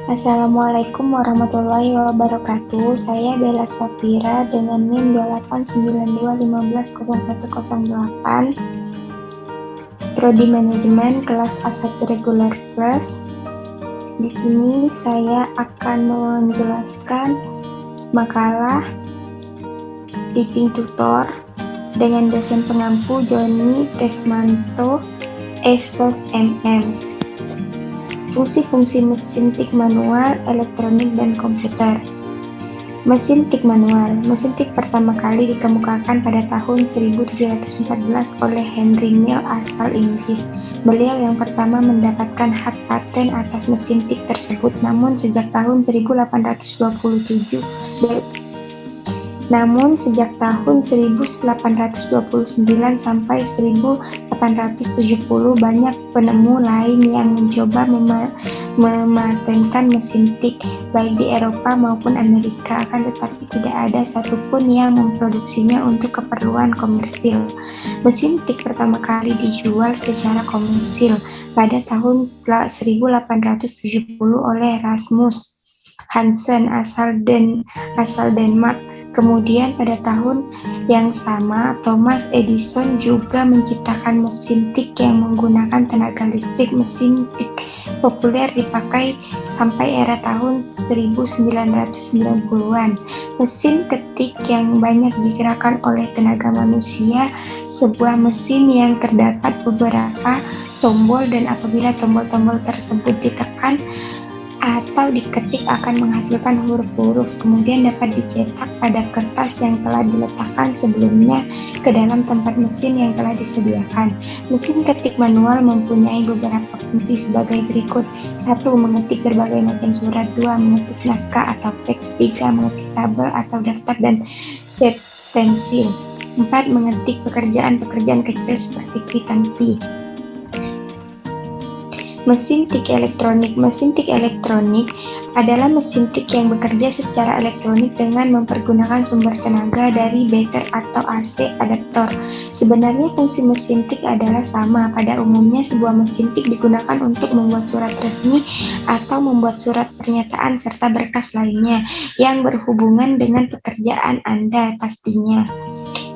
Assalamualaikum warahmatullahi wabarakatuh. Saya Bella Safira dengan NIM 2892150108, Prodi Manajemen kelas A1 Regular Plus. Di sini saya akan menjelaskan makalah Typing Tutor dengan dosen pengampu Joni Tresmanto, S.MM. Fungsi-fungsi mesin tik manual, elektronik, dan komputer. Mesin tik manual. Mesin tik pertama kali dikemukakan pada tahun 1714 oleh Henry Mill asal Inggris. Beliau yang pertama mendapatkan hak paten atas mesin tik tersebut, namun sejak tahun 1829 sampai 1870 banyak penemu lain yang mencoba mematenkan mesin tik baik di Eropa maupun Amerika, akan tetapi tidak ada satupun yang memproduksinya untuk keperluan komersil. Mesin tik pertama kali dijual secara komersil pada tahun 1870 oleh Rasmus Hansen asal Denmark. Kemudian pada tahun yang sama, Thomas Edison juga menciptakan mesin tik yang menggunakan tenaga listrik. Mesin tik populer dipakai sampai era tahun 1990-an. Mesin ketik yang banyak digerakkan oleh tenaga manusia, sebuah mesin yang terdapat beberapa tombol dan apabila tombol-tombol tersebut ditekan atau diketik akan menghasilkan huruf-huruf, kemudian dapat dicetak pada kertas yang telah diletakkan sebelumnya ke dalam tempat mesin yang telah disediakan. Mesin ketik manual mempunyai beberapa fungsi sebagai berikut. 1. Mengetik berbagai macam surat. 2. Mengetik naskah atau teks. 3. Mengetik tabel atau daftar dan stensil. 4. Mengetik pekerjaan-pekerjaan kecil seperti kwitansi. Mesin tik elektronik. Mesin tik elektronik adalah mesin tik yang bekerja secara elektronik dengan mempergunakan sumber tenaga dari batter atau AC adaptor. Sebenarnya fungsi mesin tik adalah sama. Pada umumnya sebuah mesin tik digunakan untuk membuat surat resmi atau membuat surat pernyataan serta berkas lainnya yang berhubungan dengan pekerjaan Anda pastinya.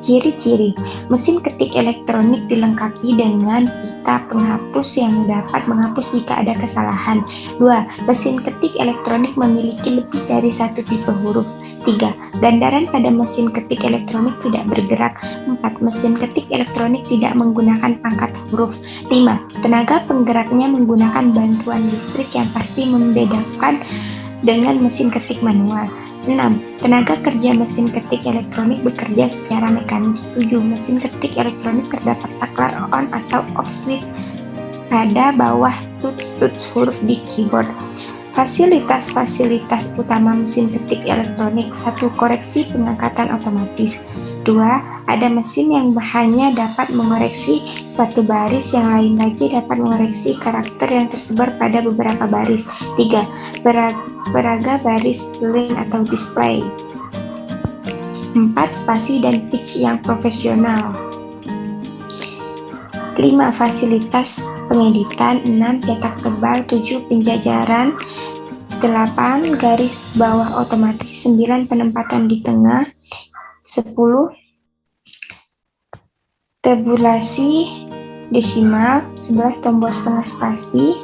Ciri-ciri mesin ketik elektronik dilengkapi dengan pita penghapus yang dapat menghapus jika ada kesalahan. 2. Mesin ketik elektronik memiliki lebih dari satu tipe huruf. 3. Gandaran pada mesin ketik elektronik tidak bergerak. 4. Mesin ketik elektronik tidak menggunakan pangkat huruf. 5. Tenaga penggeraknya menggunakan bantuan listrik yang pasti membedakan dengan mesin ketik manual. 6. Tenaga kerja mesin ketik elektronik bekerja secara mekanis. 7. Mesin ketik elektronik terdapat saklar on atau off switch pada bawah tuts huruf di keyboard. Fasilitas-fasilitas utama mesin ketik elektronik. 1. Koreksi pengangkatan otomatis. 2. Ada mesin yang hanya dapat mengoreksi satu baris, yang lain lagi dapat mengoreksi karakter yang tersebar pada beberapa baris. 3. Peraga baris line atau display. 4. Spasi dan pitch yang profesional. 5. Fasilitas pengeditan. 6. Cetak tebal. 7. Penjajaran. 8. Garis bawah otomatis. 9. Penempatan di tengah. 10. Tabulasi desimal. 11. Tombol setengah spasi.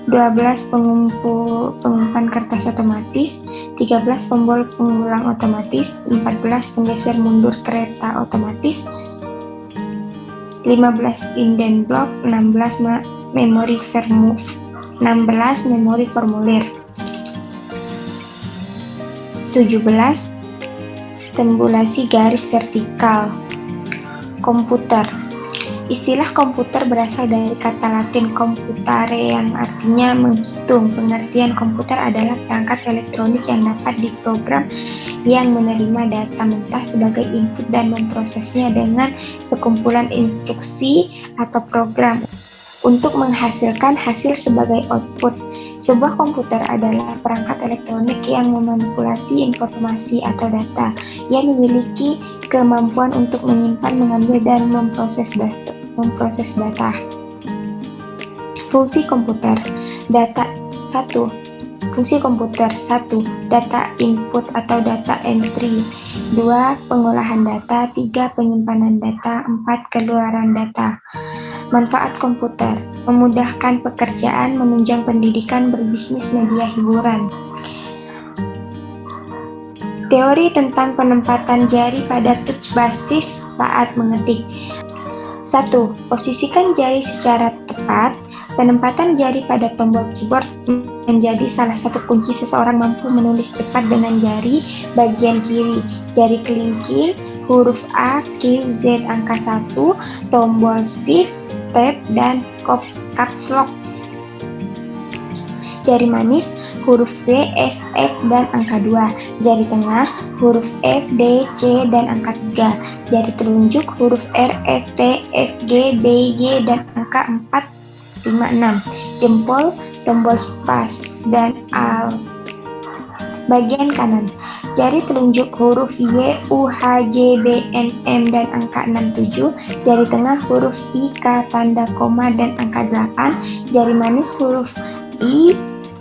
12. Pengumpan kertas otomatis. 13. Tombol pengulang otomatis. 14. Penggeser mundur kereta otomatis. 15. Indent block. 16. Memori formulir. 17. Tabulasi garis vertikal. Komputer. Istilah komputer berasal dari kata Latin computare yang artinya menghitung. Pengertian komputer adalah perangkat elektronik yang dapat diprogram yang menerima data mentah sebagai input dan memprosesnya dengan sekumpulan instruksi atau program untuk menghasilkan hasil sebagai output. Sebuah komputer adalah perangkat elektronik yang memanipulasi informasi atau data, yang memiliki kemampuan untuk menyimpan, mengambil, dan memproses data. Fungsi komputer. Data 1. Fungsi komputer: 1. Data input atau data entry. 2. Pengolahan data. 3. Penyimpanan data. 4. Keluaran data. Manfaat komputer: memudahkan pekerjaan, menunjang pendidikan, berbisnis, media hiburan. Teori tentang penempatan jari pada touch basis saat mengetik. 1. Posisikan jari secara tepat. Penempatan jari pada tombol keyboard menjadi salah satu kunci seseorang mampu menulis cepat dengan jari bagian kiri, jari kelingking, huruf A, Q, Z angka 1, tombol Shift, Tab, dan caps lock. Jari manis, huruf B, S, F, dan angka 2. Jari tengah, huruf F, D, C, dan angka 3. Jari telunjuk, huruf R, F, T, F, G, B, G, dan angka 4, 5, 6. Jempol, tombol spas, dan Alt. Bagian kanan, jari telunjuk huruf Y, U, H, J, B, N, M, dan angka 6, 7. Jari tengah huruf I, K, tanda koma, dan angka 8. Jari manis huruf I,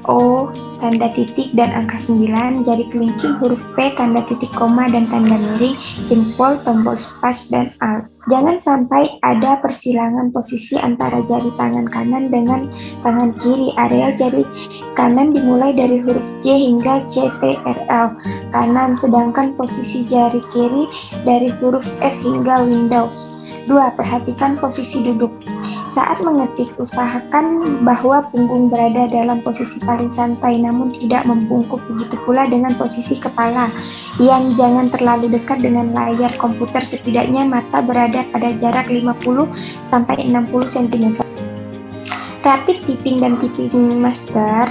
O, tanda titik, dan angka 9. Jari kelingking huruf P, tanda titik koma, dan tanda miring. Jempol, tombol spas, dan Alt. Jangan sampai ada persilangan posisi antara jari tangan kanan dengan tangan kiri. Area jari kanan dimulai dari huruf J hingga CTRL kanan, sedangkan posisi jari kiri dari huruf F hingga Windows. 2. Perhatikan posisi duduk. Saat mengetik, usahakan bahwa punggung berada dalam posisi paling santai namun tidak membungkuk, begitu pula dengan posisi kepala yang jangan terlalu dekat dengan layar komputer, setidaknya mata berada pada jarak 50-60 cm. Rapid Typing dan Typing Master.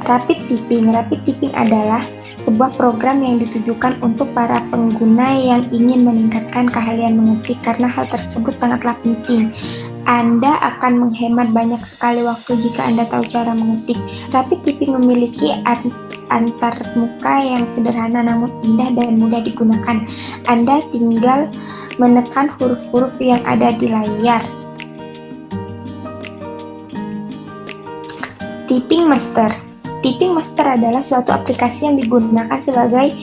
Rapid Typing adalah sebuah program yang ditujukan untuk para pengguna yang ingin meningkatkan keahlian mengetik karena hal tersebut sangatlah penting. Anda akan menghemat banyak sekali waktu jika Anda tahu cara mengetik. Rapid Typing memiliki antarmuka yang sederhana namun indah dan mudah digunakan. Anda tinggal menekan huruf-huruf yang ada di layar. Typing Master. Typing Master adalah suatu aplikasi yang digunakan sebagai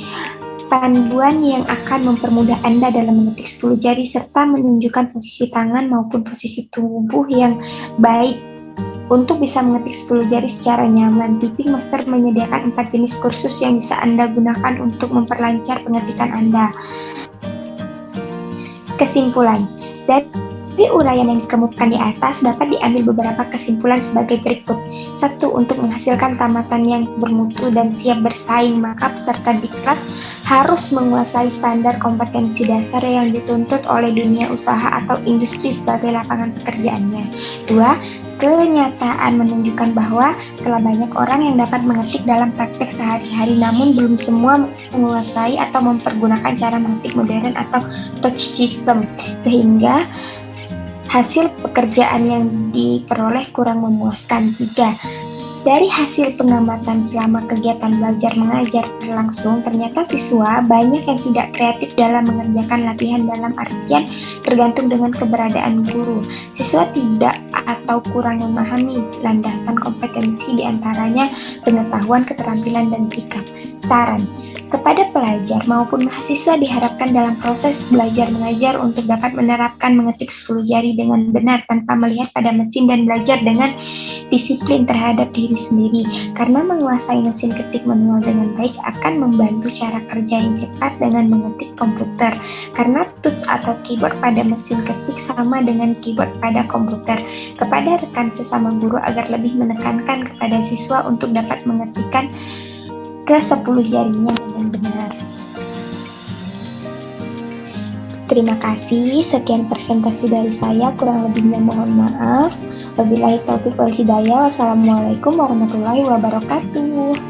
panduan yang akan mempermudah Anda dalam mengetik 10 jari serta menunjukkan posisi tangan maupun posisi tubuh yang baik. Untuk bisa mengetik 10 jari secara nyaman, Typing Master menyediakan 4 jenis kursus yang bisa Anda gunakan untuk memperlancar pengetikan Anda. Kesimpulan. Dari uraian yang dikemukakan di atas dapat diambil beberapa kesimpulan sebagai berikut. 1. Untuk menghasilkan tamatan yang bermutu dan siap bersaing, maka peserta diklat harus menguasai standar kompetensi dasar yang dituntut oleh dunia usaha atau industri sebagai lapangan pekerjaannya. 2. Kenyataan menunjukkan bahwa telah banyak orang yang dapat mengetik dalam praktek sehari-hari, namun belum semua menguasai atau mempergunakan cara mengetik modern atau touch system, sehingga hasil pekerjaan yang diperoleh kurang memuaskan. 3. Dari hasil pengamatan selama kegiatan belajar mengajar berlangsung, ternyata siswa banyak yang tidak kreatif dalam mengerjakan latihan, dalam artian tergantung dengan keberadaan guru. Siswa tidak atau kurang memahami landasan kompetensi, diantaranya pengetahuan, keterampilan, dan sikap. Saran kepada pelajar maupun mahasiswa diharapkan dalam proses belajar mengajar untuk dapat menerapkan mengetik 10 jari dengan benar tanpa melihat pada mesin dan belajar dengan disiplin terhadap diri sendiri, karena menguasai mesin ketik manual dengan baik akan membantu cara kerja yang cepat dengan mengetik komputer, karena touch atau keyboard pada mesin ketik sama dengan keyboard pada komputer. Kepada rekan sesama guru agar lebih menekankan kepada siswa untuk dapat mengetikkan ke 10 jarinya dengan benar. Terima kasih, sekian presentasi dari saya, kurang lebihnya mohon maaf. Wabillahi taufiq wal hidayah. Wassalamualaikum warahmatullahi wabarakatuh.